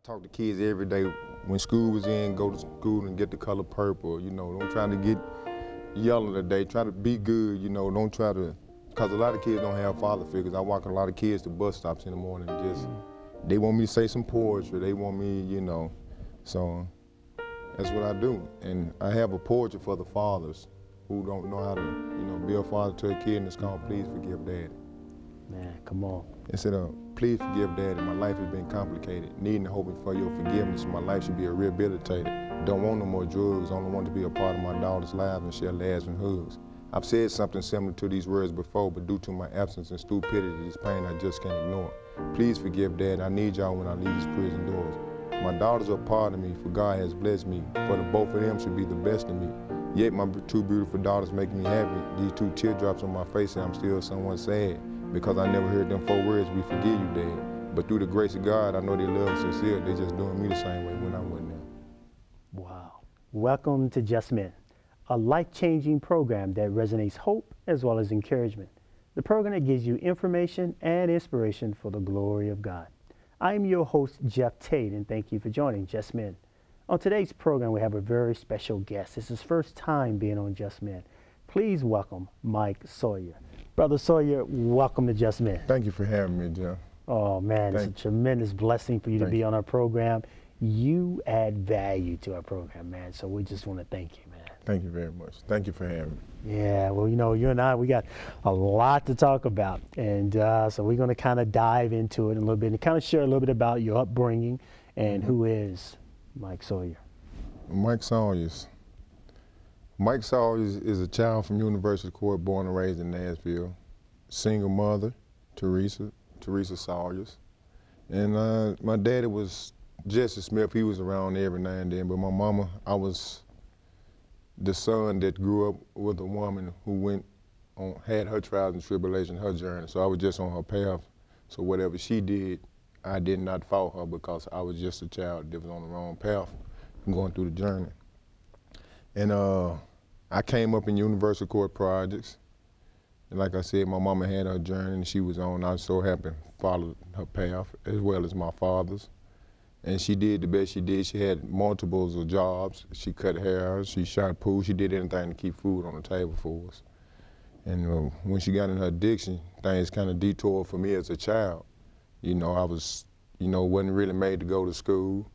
Talk to kids every day when school was in, go to school and get the color purple, don't try to get yellow today, try to be good, don't try to, because a lot of kids don't have father figures. I walk a lot of kids to bus stops in the morning they want me to say some poetry, they want me, so that's what I do. And I have a poetry for the fathers who don't know how to, be a father to a kid, and it's called Please Forgive Daddy. Man, come on. Instead of, please forgive Daddy, my life has been complicated. Needing and hoping for your forgiveness, my life should be rehabilitated. Don't want no more drugs, only want to be a part of my daughter's life and share laughs and hugs. I've said something similar to these words before, but due to my absence and stupidity, this pain I just can't ignore. Please forgive Daddy, I need y'all when I leave these prison doors. My daughters are part of me, for God has blessed me, for the both of them should be the best of me. Yet my two beautiful daughters make me happy. These two teardrops on my face and I'm still somewhat sad, because I never heard them 4 words, we forgive you, Dad. But through the grace of God, I know they love sincere. They just doing me the same way when I wasn't there. Wow. Welcome to Just Men, a life-changing program that resonates hope as well as encouragement. The program that gives you information and inspiration for the glory of God. I am your host, Jeff Tate, and thank you for joining Just Men. On today's program, we have a very special guest. This is his first time being on Just Men. Please welcome Mike Sawyer. Brother Sawyer, welcome to Just Men. Thank you for having me, Jeff. Oh man, it's a tremendous blessing for you to be on our program. You add value to our program, man, so we just want to thank you, man. Thank you very much. Thank you for having me. Yeah, well, you and I, we got a lot to talk about, and so we're going to kind of dive into it a little bit and kind of share a little bit about your upbringing and who is Mike Sawyer. Mike Sawyers. Mike Sawyers is a child from University Court, born and raised in Nashville. Single mother, Teresa Sawyers. And my daddy was Jesse Smith. He was around every now and then, but my mama, I was the son that grew up with a woman who had her trials and tribulations, her journey. So I was just on her path. So whatever she did, I did not follow her because I was just a child that was on the wrong path going through the journey. And I came up in University Court projects. And like I said, my mama had her journey and she was on. I was so happy to follow her path as well as my father's. And she did the best she did. She had multiples of jobs. She cut hair, she shot pool, she did anything to keep food on the table for us. And when she got in her addiction, things kind of detoured for me as a child. I was, wasn't really made to go to school.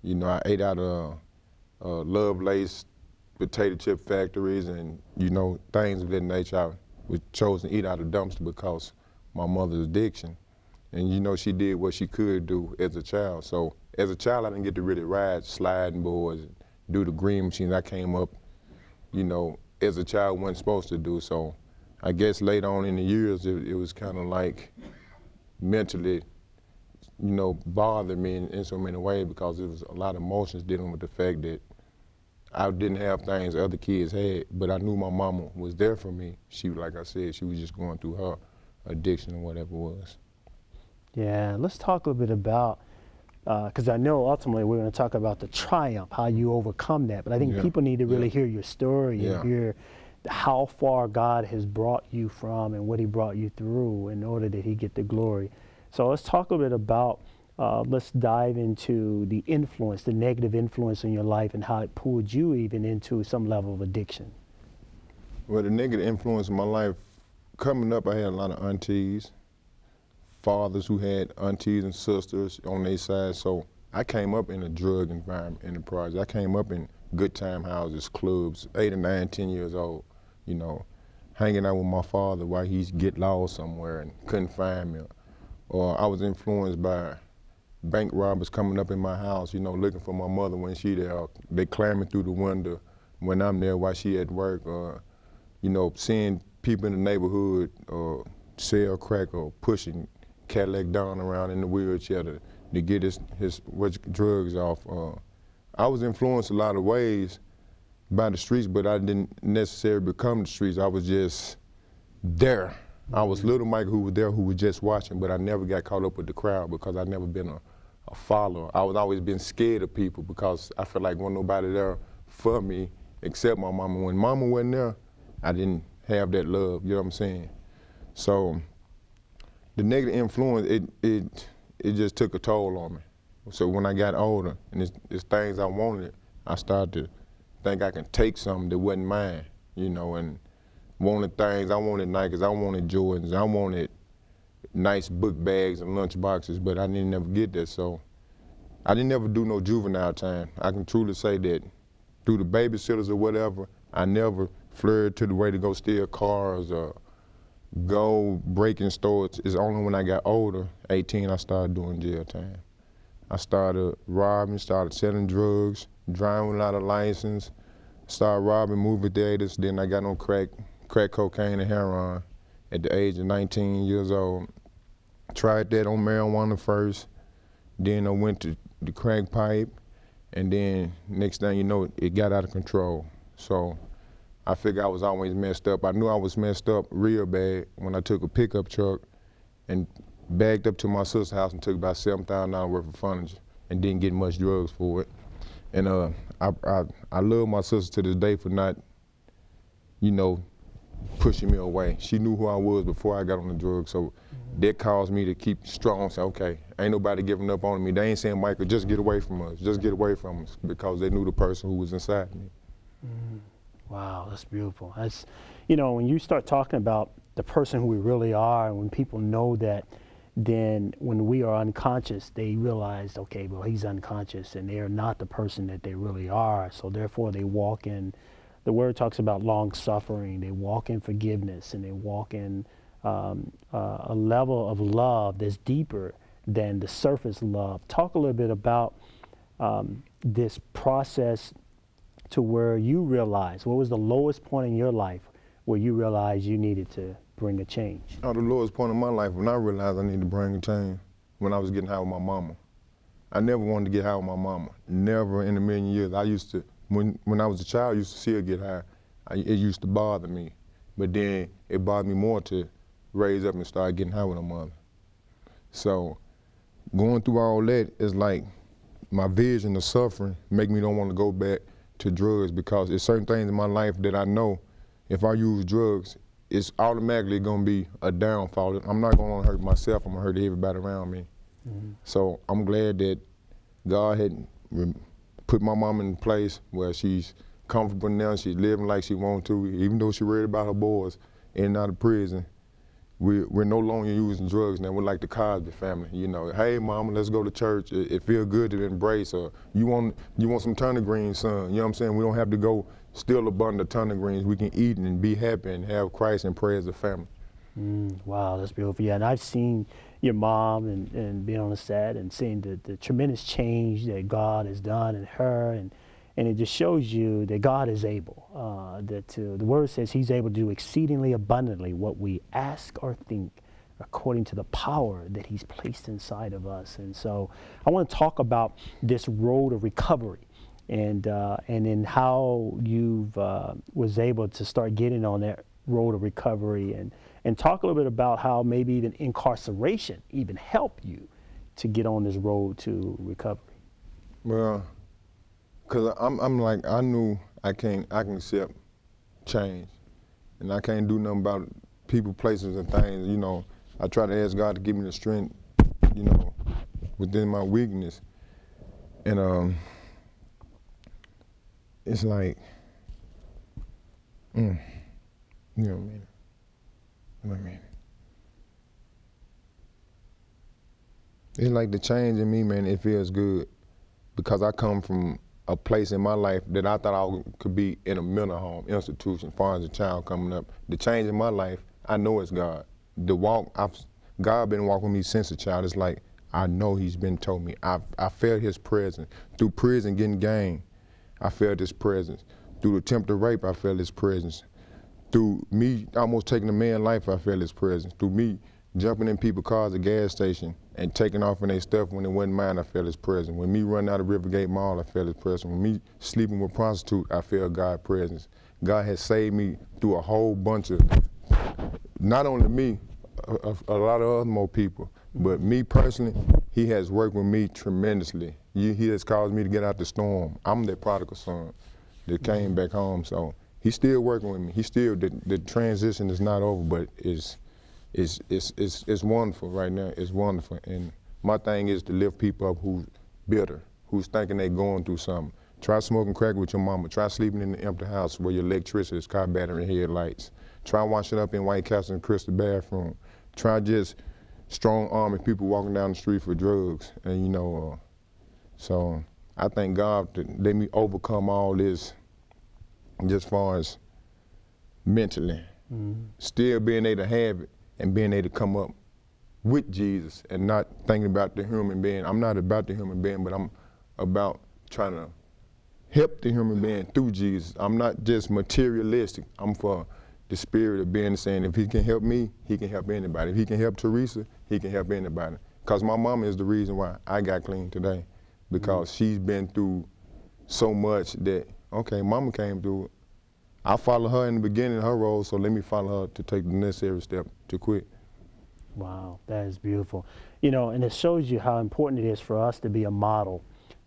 I ate out of Lovelace potato chip factories and, things of that nature. I was chosen to eat out of dumpster because my mother's addiction. And, she did what she could do as a child. So as a child, I didn't get to really ride sliding boards and do the green machines. I came up, as a child wasn't supposed to do. So I guess later on in the years, it was kind of like mentally, bothered me in so many ways because there was a lot of emotions dealing with the fact that I didn't have things other kids had, but I knew my mama was there for me. She, like I said, she was just going through her addiction or whatever it was. Yeah, let's talk a little bit about, because I know ultimately we're going to talk about the triumph, how you overcome that, but I think people need to really hear your story and hear how far God has brought you from and what he brought you through in order that he get the glory. So let's talk a bit about, let's dive into the influence, the negative influence in your life and how it pulled you even into some level of addiction. Well, the negative influence in my life, coming up, I had a lot of aunties, fathers who had aunties and sisters on their side. So I came up in a drug environment in the project. I came up in good time houses, clubs, 8 or 9, 10 years old, hanging out with my father while he'd get lost somewhere and couldn't find me. Or I was influenced by bank robbers coming up in my house, looking for my mother when she there. They climbing through the window when I'm there while she at work. Or, seeing people in the neighborhood sell crack or pushing Cadillac down around in the wheelchair to get his drugs off. I was influenced a lot of ways by the streets, but I didn't necessarily become the streets. I was just there. I was little Mike who was there, who was just watching, but I never got caught up with the crowd because I never been a follower. I was always been scared of people because I felt like wasn't nobody there for me except my mama. When mama wasn't there, I didn't have that love, you know what I'm saying? So the negative influence, it just took a toll on me. So when I got older and it's things I wanted, I started to think I can take something that wasn't mine, you know, and wanted things. I wanted Nikes, I wanted Jordans, I wanted nice book bags and lunch boxes, but I didn't never get that. So I didn't ever do no juvenile time. I can truly say that through the babysitters or whatever, I never flirted to the way to go steal cars or go breaking stores. It's only when I got older, 18, I started doing jail time. I started robbing, started selling drugs, driving without a license, started robbing movie theaters. Then I got on crack cocaine and heroin at the age of 19 years old. Tried that on marijuana first, then I went to the crack pipe, and then next thing you know, it got out of control. So I figured I was always messed up. I knew I was messed up real bad when I took a pickup truck and bagged up to my sister's house and took about $7,000 worth of furniture and didn't get much drugs for it. And I love my sister to this day for not, you know, pushing me away. She knew who I was before I got on the drugs, so that caused me to keep strong. Say, okay, ain't nobody giving up on me. They ain't saying, Michael, just get away from us, just get away from us, because they knew the person who was inside me. Wow, that's beautiful. That's, you know, when you start talking about the person who we really are, and when people know that, then when we are unconscious, they realize, okay, well, he's unconscious, and they're not the person that they really are. So therefore, they walk in. The word talks about long suffering. They walk in forgiveness, and they walk in a level of love that's deeper than the surface love. Talk a little bit about this process to where you realize, what was the lowest point in your life where you realized you needed to bring a change? Oh, the lowest point in my life when I realized I needed to bring a change, when I was getting high with my mama. I never wanted to get high with my mama. Never in a million years. I used to, when I was a child, I used to see her get high. It used to bother me. But then it bothered me more to raise up and start getting high with her mother. So going through all that is like my vision of suffering make me don't want to go back to drugs, because there's certain things in my life that I know if I use drugs, it's automatically gonna be a downfall. I'm not gonna hurt myself, I'm gonna hurt everybody around me. So I'm glad that God had put my mom in a place where she's comfortable now, she's living like she wants to, even though she's worried about her boys in and out of prison. We're no longer using drugs now. We're like the Cosby family, you know. Hey, mama, let's go to church. It feels good to embrace. Or you want some turnip greens, son. You know what I'm saying? We don't have to go steal a bundle of turnip greens. We can eat and be happy and have Christ and pray as a family. Wow, that's beautiful. Yeah, and I've seen your mom and being on the set and seeing the tremendous change that God has done in her, and it just shows you that God is able, the word says he's able to do exceedingly abundantly what we ask or think, according to the power that he's placed inside of us. And so I want to talk about this road of recovery, and in how you've was able to start getting on that road of recovery, and talk a little bit about how maybe even incarceration even helped you to get on this road to recovery. Well, cause I'm like, I knew I can accept change, and I can't do nothing about people, places, and things. You know, I try to ask God to give me the strength, you know, within my weakness, and it's like, you know what I mean? What I mean? It's like the change in me, man. It feels good, because I come from a place in my life that I thought I could be in a mental home institution, as far as a child coming up. The change in my life, I know it's God. The walk, God been walking with me since a child. It's like, I know he's been told me. I felt his presence. Through prison, getting gang, I felt his presence. Through the attempted rape, I felt his presence. Through me almost taking a man's life, I felt his presence. Through me jumping in people's cars at the gas station and taking off in their stuff when it wasn't mine, I felt his presence. When me running out of Rivergate Mall, I felt his presence. When me sleeping with prostitute, I felt God's presence. God has saved me through a whole bunch of, not only me, a lot of other more people, but me personally, he has worked with me tremendously. He has caused me to get out the storm. I'm that prodigal son that came back home, so he's still working with me. He still, the transition is not over, but it's wonderful right now. It's wonderful, and my thing is to lift people up who bitter, who's thinking they going through something. Try smoking crack with your mama. Try sleeping in the empty house where your electricity is car battery and headlights. Try washing up in White Castle and Crystal bathroom. Try just strong arming people walking down the street for drugs. And so I thank God to let me overcome all this just far as mentally. Still being able to have it and being able to come up with Jesus and not thinking about the human being. I'm not about the human being, but I'm about trying to help the human being through Jesus. I'm not just materialistic. I'm for the spirit of being saying, if he can help me, he can help anybody. If he can help Teresa, he can help anybody. Because my mama is the reason why I got clean today. Because she's been through so much that, okay, mama came through it. I follow her in the beginning of her role, so let me follow her to take the necessary step to quit. Wow, that is beautiful. And it shows you how important it is for us to be a model,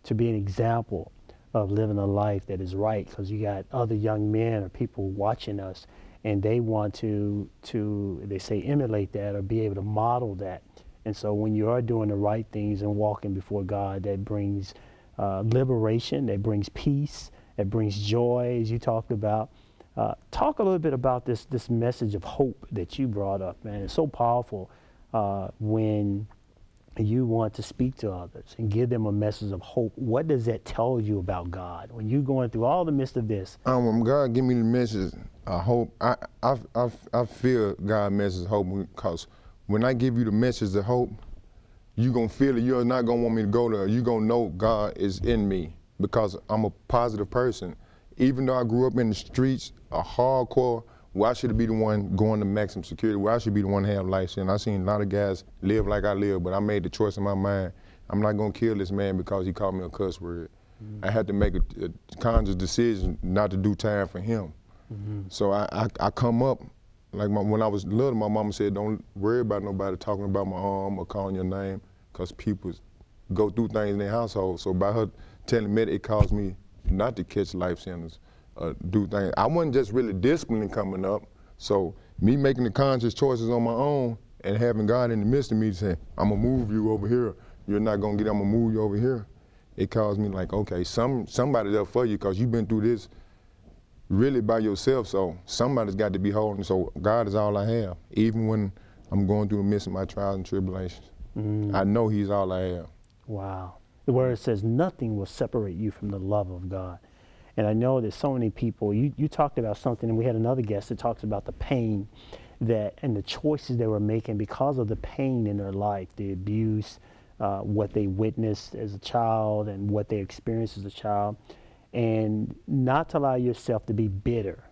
to be an example of living a life that is right, because you got other young men or people watching us, and they want to they say emulate that or be able to model that. And so when you are doing the right things and walking before God, that brings liberation, that brings peace, that brings joy, as you talked about. Talk a little bit about this message of hope that you brought up, man. It's so powerful when you want to speak to others and give them a message of hope. What does that tell you about God when you're going through all the midst of this? When God give me the message of hope, I feel God's message of hope, because when I give you the message of hope, you're going to feel it. You're not going to want me to go there. You're going to know God is in me because I'm a positive person. Even though I grew up in the streets, a hardcore, why should I be the one going to maximum security? Why should I be the one to have life? And I seen a lot of guys live like I live, but I made the choice in my mind, I'm not going to kill this man because he called me a cuss word. I had to make a conscious decision not to do time for him. So I come up, like when I was little, my mama said, don't worry about nobody talking about my arm or calling your name, because people go through things in their household. So by her telling me that, it caused me not to catch life sentences, do things. I wasn't just really disciplined coming up, so me making the conscious choices on my own and having God in the midst of me saying, I'm gonna move you over here, you're not gonna get, I'm gonna move you over here. It caused me like, okay, somebody's there for you, because you've been through this really by yourself, so somebody's got to be holding. So God is all I have. Even when I'm going through the midst of my trials and tribulations, I know he's all I have. Wow. The word says nothing will separate you from the love of God. And I know that so many people, you talked about something, and we had another guest that talks about the pain and the choices they were making because of the pain in their life, the abuse, what they witnessed as a child and what they experienced as a child, and not to allow yourself to be bitter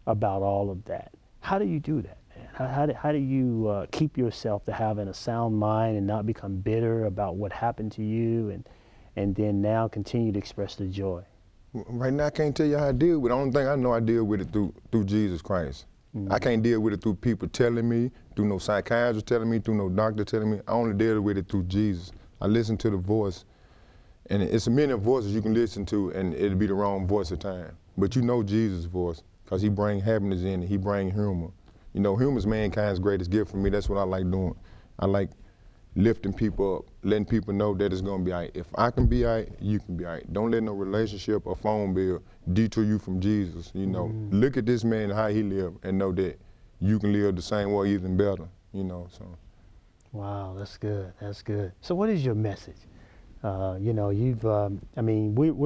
about all of that. How do you do that, man? How do you keep yourself to having a sound mind and not become bitter about what happened to you, and then now continue to express the joy? Right now, I can't tell you how I deal with it. The only thing I know, I deal with it through Jesus Christ. I can't deal with it through people telling me, through no psychiatrist telling me, through no doctor telling me. I only deal with it through Jesus. I listen to the voice, and it's a many voices you can listen to, and it'll be the wrong voice at times. But you know Jesus' voice, because he brings happiness in it. He brings humor. Humor's mankind's greatest gift for me. That's what I like doing. I like lifting people up, letting people know that it's gonna be all right. If I can be all right, you can be all right. Don't let no relationship or phone bill detour you from Jesus. Look at this man, how he lived, and know that you can live the same way, even better. So. Wow, that's good. That's good. So, what is your message? We're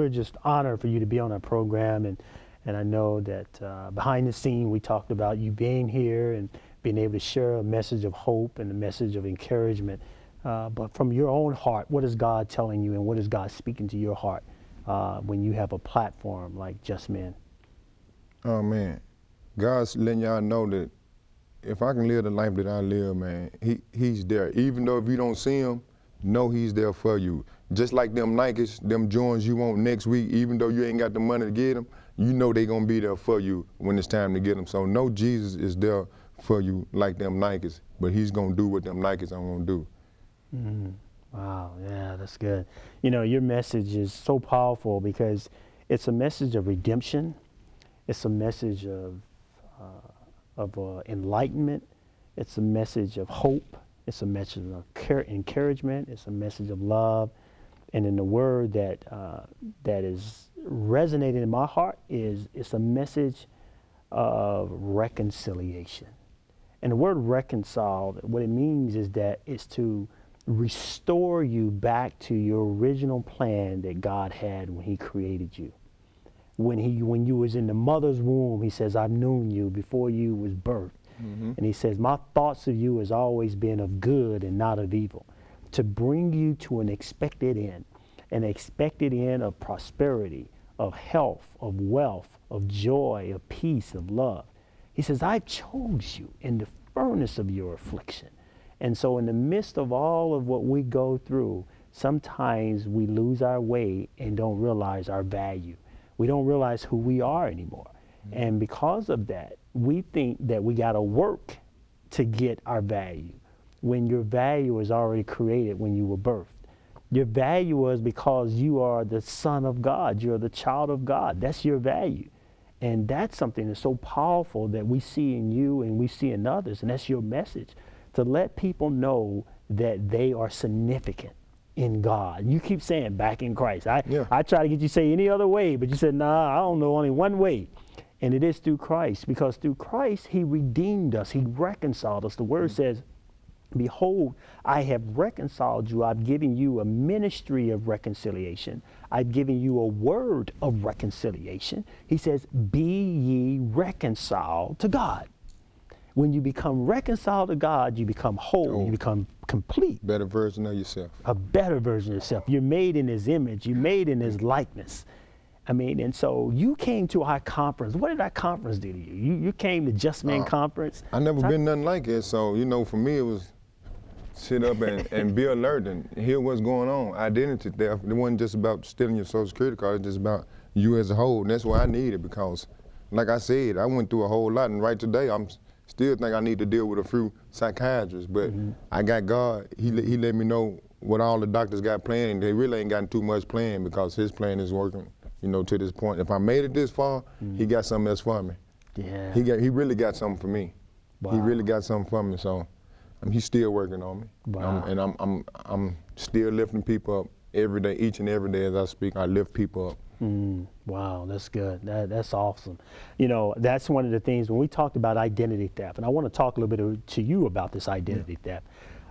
just honored for you to be on our program, and I know that behind the scene we talked about you being here and being able to share a message of hope and a message of encouragement. But from your own heart, what is God telling you, and what is God speaking to your heart when you have a platform like Just Men? Oh man, God's letting y'all know that if I can live the life that I live, man, he's there. Even though if you don't see him, know he's there for you. Just like them Nikes, them joints you want next week, even though you ain't got the money to get them, you know they gonna be there for you when it's time to get them. So know Jesus is there for you like them Nikes, but he's gonna do what them Nikes are gonna do. Wow, yeah, that's good. Your message is so powerful because it's a message of redemption. It's a message of enlightenment. It's a message of hope. It's a message of encouragement. It's a message of love. And then the word that that is resonating in my heart is it's a message of reconciliation. And the word reconcile, what it means is that it's to restore you back to your original plan that God had when he created you. When you was in the mother's womb, he says, I've known you before you was birthed. Mm-hmm. And he says, my thoughts of you has always been of good and not of evil, to bring you to an expected end of prosperity, of health, of wealth, of joy, of peace, of love. He says, I chose you in the furnace of your affliction. And so in the midst of all of what we go through, sometimes we lose our way and don't realize our value. We don't realize who we are anymore. Mm-hmm. And because of that, we think that we got to work to get our value, when your value is already created when you were birthed. Your value was because you are the son of God. You're the child of God. That's your value. And that's something that's so powerful that we see in you and we see in others. And that's your message, to let people know that they are significant in God. You keep saying back in Christ. I try to get you to say any other way, but you said, nah, I don't know, only one way. And it is through Christ, because through Christ, he redeemed us. He reconciled us. The word says, behold, I have reconciled you. I've given you a ministry of reconciliation. I've given you a word of reconciliation. He says, be ye reconciled to God. When you become reconciled to God, you become whole, you become complete. Better version of yourself. A better version of yourself. You're made in his image. You're made in his likeness. I mean, and so you came to our conference. What did our conference do to you? You came to Just Man Conference. I never been nothing like it. So, you know, for me, it was sit up and be alert and hear what's going on. Identity theft. It wasn't just about stealing your Social Security card. It's just about you as a whole. And that's why I need it, because, like I said, I went through a whole lot. And right today, I'm still think I need to deal with a few psychiatrists. But I got God. He let me know what all the doctors got planned. They really ain't gotten too much planned, because his plan is working, you know, to this point. If I made it this far, he got something else for me. Yeah. He really got something for me. Wow. He really got something for me. So he's still working on me. Wow. I'm still lifting people up every day, each and every day as I speak. I lift people up. Wow, that's good. That's awesome. You know, that's one of the things when we talked about identity theft, and I want to talk a little bit to you about this identity theft.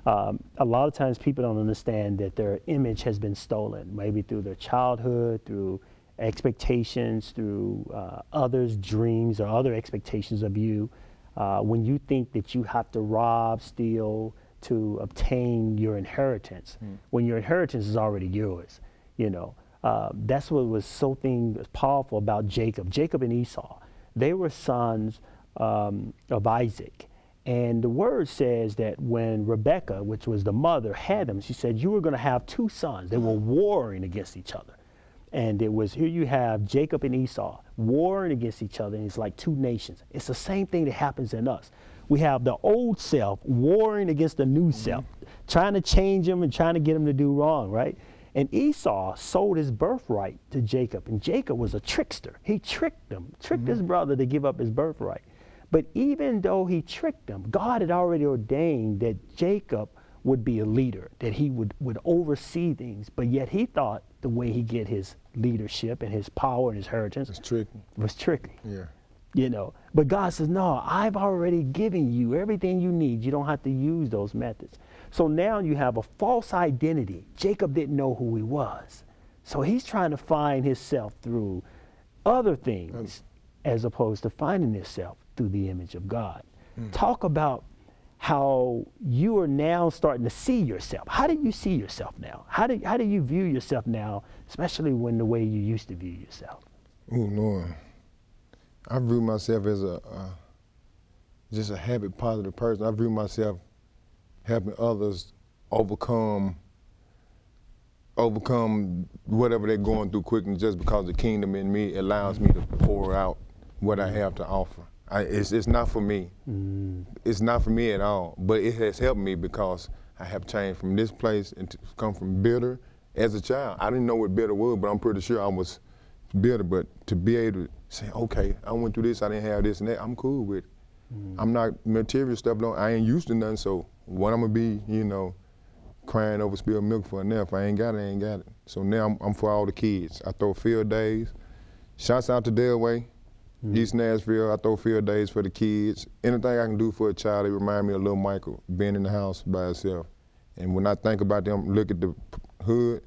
A lot of times people don't understand that their image has been stolen, maybe through their childhood, through expectations, through others' dreams or other expectations of you. When you think that you have to rob, steal to obtain your inheritance, when your inheritance is already yours, you know. That's what was so powerful about Jacob. Jacob and Esau, they were sons of Isaac. And the word says that when Rebekah, which was the mother, had them, she said, you were going to have two sons. They were warring against each other. And it was, here you have Jacob and Esau warring against each other, and it's like two nations. It's the same thing that happens in us. We have the old self warring against the new self, trying to change him and trying to get him to do wrong, right? And Esau sold his birthright to Jacob, and Jacob was a trickster. He tricked him, tricked his brother to give up his birthright. But even though he tricked him, God had already ordained that Jacob would be a leader, that he would oversee things, but yet he thought the way he get his leadership and his power and his inheritance was tricky. Yeah. You know, but God says, no, I've already given you everything you need. You don't have to use those methods. So now you have a false identity. Jacob didn't know who he was. So he's trying to find himself through other things as opposed to finding himself through the image of God. Talk about how you are now starting to see yourself. How do you see yourself now? How do you view yourself now, especially when the way you used to view yourself? Oh, Lord. I view myself as just a habit positive person. I view myself helping others overcome whatever they're going through quickly, just because the kingdom in me allows me to pour out what I have to offer. It's not for me. It's not for me at all, but it has helped me because I have changed from this place and to come from bitter as a child. I didn't know what bitter was, but I'm pretty sure I was bitter, but to be able to say, okay, I went through this, I didn't have this and that, I'm cool with it. I'm not material stuff, I ain't used to nothing, so what I'm gonna be, you know, crying over spilled milk for a nap. If I ain't got it, I ain't got it. So now I'm for all the kids. I throw field days. Shouts out to Delway, East Nashville. I throw field days for the kids. Anything I can do for a child, it remind me of little Michael being in the house by himself. And when I think about them, look at the hood,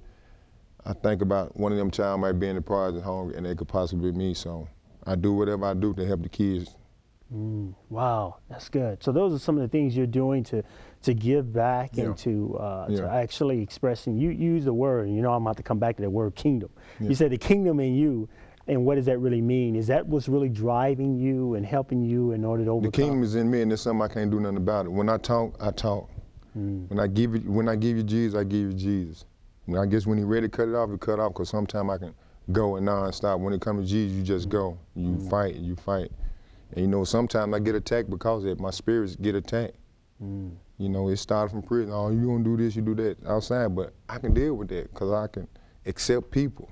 I think about one of them child might be in the project hungry, and it could possibly be me. So I do whatever I do to help the kids. Wow, that's good. So those are some of the things you're doing to give back and to actually expressing. You use the word, and I'm about to come back to that word kingdom. You said the kingdom in you, and what does that really mean? Is that what's really driving you and helping you in order to overcome? The kingdom is in me, and there's something I can't do nothing about it. When I talk, I talk. When I give you Jesus, I give you Jesus. I guess when you're ready to cut it off, you cut off, because sometimes I can go and non-stop. When it comes to Jesus, you just go. You fight, you fight. And sometimes I get attacked because of it. My spirits get attacked. It started from prison. Oh, you gonna do this, you do that outside, but I can deal with that because I can accept people.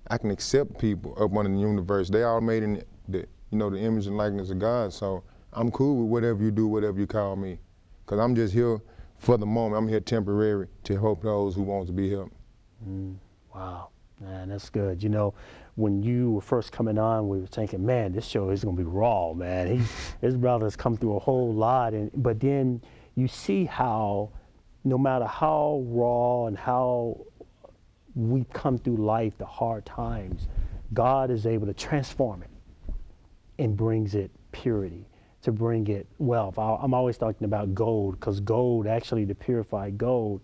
I can accept people up under the universe. They all made in the image and likeness of God. So I'm cool with whatever you do, whatever you call me, because I'm just here for the moment. I'm here temporary to help those who want to be helped. Wow, man, that's good. When you were first coming on, we were thinking, man, this show is going to be raw, man. His brother's come through a whole lot. But then you see how no matter how raw and how we come through life, the hard times, God is able to transform it and brings it purity, to bring it wealth. I'm always talking about gold, because gold, actually to purify gold,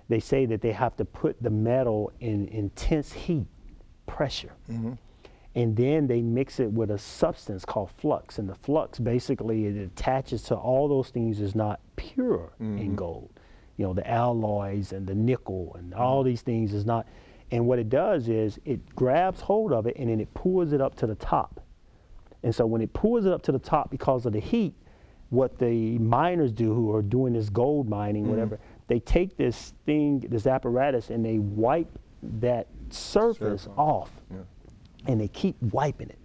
they say that they have to put the metal in intense heat, pressure. And then they mix it with a substance called flux. And the flux, basically, it attaches to all those things is not pure in gold. The alloys and the nickel and all these things is not. And what it does is it grabs hold of it and then it pulls it up to the top. And so when it pulls it up to the top because of the heat, what the miners do who are doing this gold mining, whatever, they take this thing, this apparatus, and they wipe that surface off. And they keep wiping it,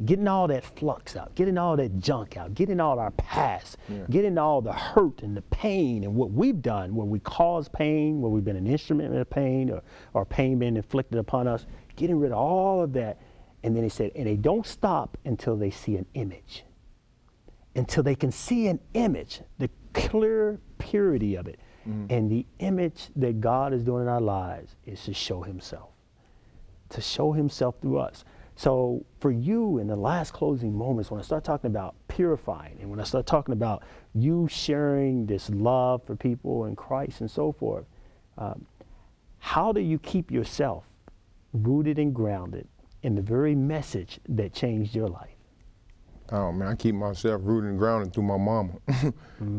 getting all that flux out, getting all that junk out, getting all our past, getting all the hurt and the pain and what we've done, where we cause pain, where we've been an instrument of pain or pain being inflicted upon us, getting rid of all of that. And then he said, and they don't stop until they see an image. Until they can see an image, the clear purity of it. And the image that God is doing in our lives is to show himself through us. So for you, in the last closing moments, when I start talking about purifying, and when I start talking about you sharing this love for people in Christ and so forth, how do you keep yourself rooted and grounded in the very message that changed your life? Oh man, I keep myself rooted and grounded through my mama.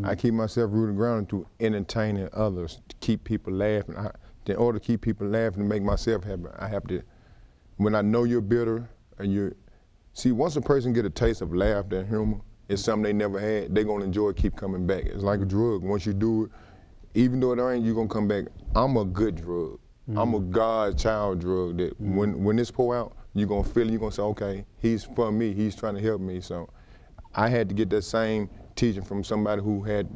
I keep myself rooted and grounded through entertaining others, to keep people laughing. In order to keep people laughing and make myself happy, I have to, when I know you're bitter, and once a person get a taste of laughter and humor, it's something they never had, they're gonna enjoy it, keep coming back. It's like a drug. Once you do it, even though it ain't, you're gonna come back. I'm a good drug. I'm a God child drug that when this pour out, you're gonna feel it, you're gonna say, okay, he's for me, he's trying to help me. So I had to get that same teaching from somebody who had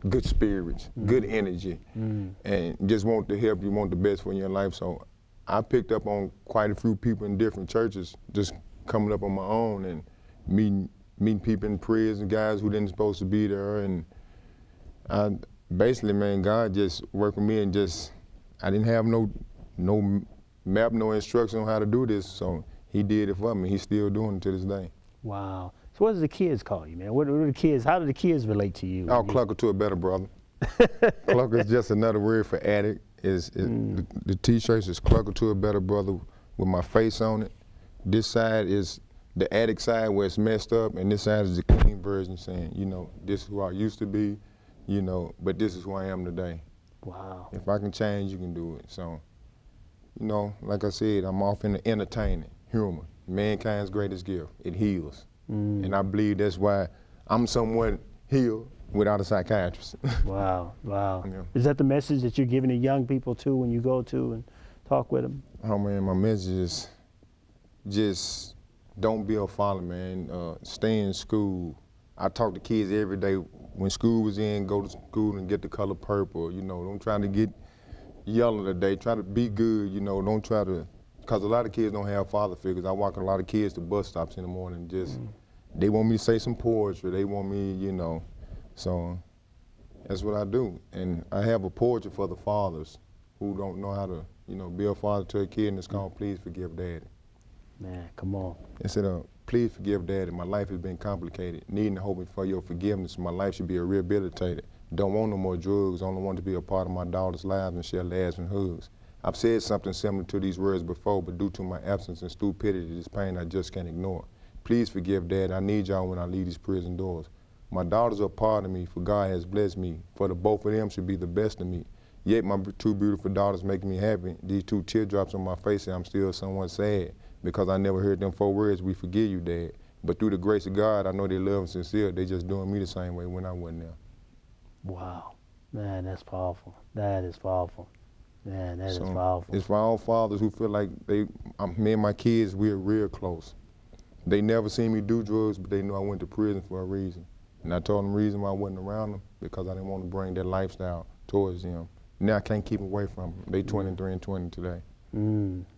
good spirits, good energy, and just want to help you, want the best for your life. So I picked up on quite a few people in different churches, just coming up on my own and meeting people in prison, guys who didn't supposed to be there. And I basically, man, God just worked with me, and I didn't have no map, no instruction on how to do this. So he did it for me. He's still doing it to this day. Wow. So what does the kids call you, man? What do the kids, how do the kids relate to you? I'll clucker to a better brother. Clucker is just another word for addict. The t-shirts is clucker to a better brother with my face on it. This side is the addict side where it's messed up, and this side is the clean version saying, this is who I used to be, but this is who I am today. Wow. If I can change, you can do it. So, like I said, I'm off in the entertaining, humor, mankind's greatest gift. It heals. And I believe that's why I'm somewhat healed without a psychiatrist. Wow. Yeah. Is that the message that you're giving to young people too when you go to and talk with them? Oh man, my message is just don't be a follower, man. Stay in school. I talk to kids every day. When school was in, go to school and get the color purple. Don't try to get yelling today. Try to be good, you know, don't try to, because a lot of kids don't have father figures. I walk a lot of kids to bus stops in the morning, just, they want me to say some poetry, they want me, you know, so that's what I do. And I have a poetry for the fathers who don't know how to, you know, be a father to a kid, and it's called Please Forgive Daddy. Man, come on. Instead of, please forgive Daddy, my life has been complicated. Needing and hoping for your forgiveness, my life should be rehabilitated. Don't want no more drugs, only want to be a part of my daughter's lives and share laughs and hugs. I've said something similar to these words before, but due to my absence and stupidity, this pain I just can't ignore. Please forgive Daddy, I need y'all when I leave these prison doors. My daughters are part of me, for God has blessed me, for the both of them should be the best of me. Yet my two beautiful daughters make me happy. These two teardrops on my face, and I'm still somewhat sad, because I never heard them 4 words, we forgive you, Dad. But through the grace of God, I know they love and sincere. They just doing me the same way when I wasn't there. Wow. Man, that's powerful. That is powerful. Man, that is powerful. It's for all fathers who feel like me and my kids, we're real close. They never seen me do drugs, but they know I went to prison for a reason. And I told them the reason why I wasn't around them, because I didn't want to bring that lifestyle towards them. Now I can't keep them away from them. They 23 and 20 today.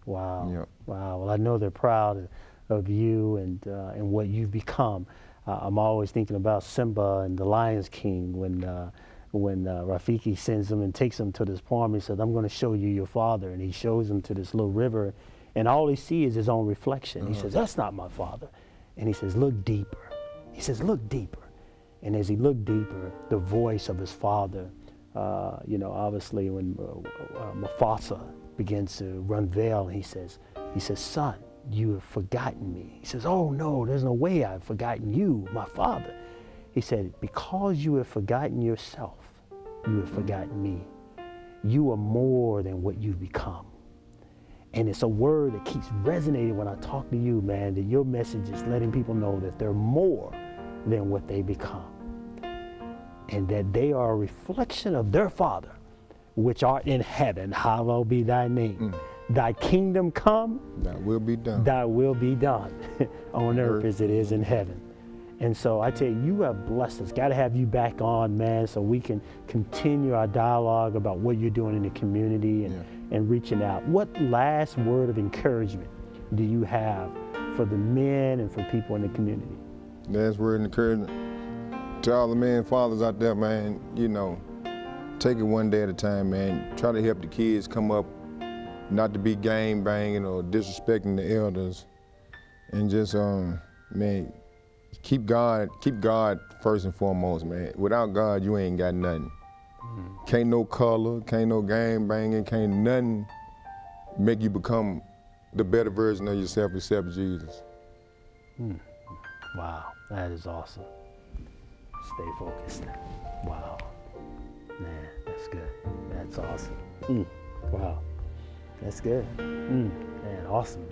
Wow. Yep. Wow. Well, I know they're proud of you and what you've become. I'm always thinking about Simba and the Lion's King when Rafiki sends him and takes him to this farm. He says, I'm going to show you your father. And he shows him to this little river, and all he sees is his own reflection. He says, that's not my father. And he says, look deeper. He says, look deeper. And as he looked deeper, the voice of his father, you know, obviously when Mufasa begins to unveil, he says, son, you have forgotten me. He says, oh no, there's no way I've forgotten you, my father. He said, because you have forgotten yourself, you have forgotten me. You are more than what you've become. And it's a word that keeps resonating when I talk to you, man, that your message is letting people know that they're more than what they become. And that they are a reflection of their Father, which art in heaven, hallowed be thy name. Thy kingdom come, thy will be done. Thy will be done on earth as it is in heaven. And so I tell you, you have blessed us. Got to have you back on, man, so we can continue our dialogue about what you're doing in the community and reaching out. What last word of encouragement do you have for the men and for people in the community? Last word of encouragement to all the men, fathers out there, man, you know, take it one day at a time, man. Try to help the kids come up, not to be gang banging or disrespecting the elders, and just, man, keep God first and foremost, man. Without God, you ain't got nothing. Can't no color, can't no gang banging, can't nothing make you become the better version of yourself except Jesus. Wow, that is awesome. Stay focused. Wow. Man, that's good. That's awesome. Wow. That's good. Man, awesome.